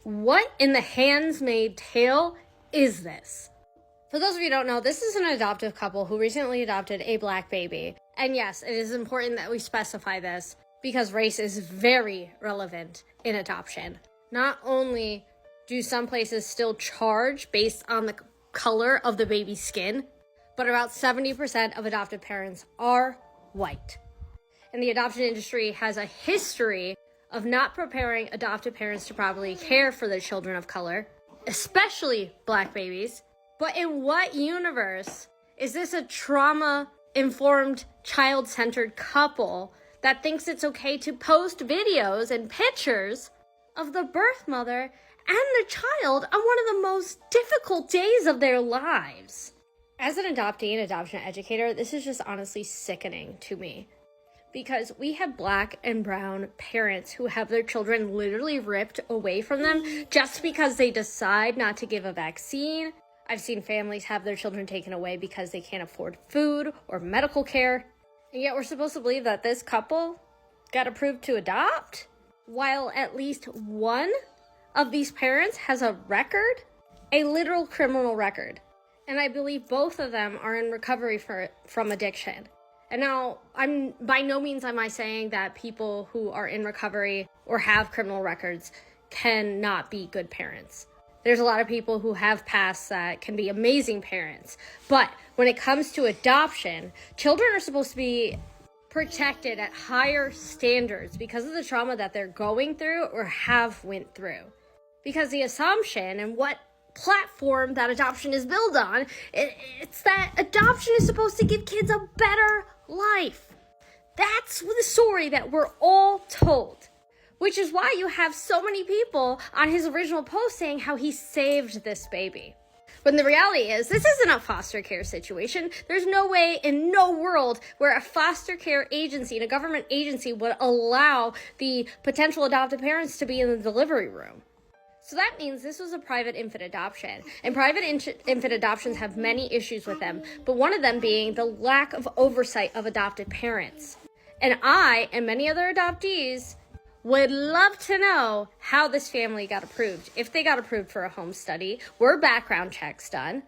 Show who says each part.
Speaker 1: What in the Handmaid's Tale is this? For those of you who don't know, this is an adoptive couple who recently adopted a black baby. And yes, it is important that we specify this because race is very relevant in adoption. Not only do some places still charge based on the color of the baby's skin, but about 70% of adoptive parents are white. And the adoption industry has a history of not preparing adoptive parents to properly care for their children of color, especially black babies. But in what universe is this a trauma-informed, child-centered couple that thinks it's okay to post videos and pictures of the birth mother and the child on one of the most difficult days of their lives? As an adoptee and adoption educator, this is just honestly sickening to me. Because we have black and brown parents who have their children literally ripped away from them just because they decide not to give a vaccine. I've seen families have their children taken away because they can't afford food or medical care. And yet we're supposed to believe that this couple got approved to adopt, while at least one of these parents has a record, a literal criminal record. And I believe both of them are in recovery from addiction. And now, by no means am I saying that people who are in recovery or have criminal records cannot be good parents. There's a lot of people who have pasts that can be amazing parents. But when it comes to adoption, children are supposed to be protected at higher standards because of the trauma that they're going through or have went through. Because the assumption and what platform that adoption is built on, it's that adoption is supposed to give kids a better life. That's the story that we're all told, which is why you have so many people on his original post saying how he saved this baby. When the reality is, this isn't a foster care situation. There's no way in no world where a foster care agency and a government agency would allow the potential adoptive parents to be in the delivery room. So that means this was a private infant adoption, and private infant adoptions have many issues with them, but one of them being the lack of oversight of adopted parents. And I, and many other adoptees, would love to know how this family got approved. If they got approved for a home study, were background checks done?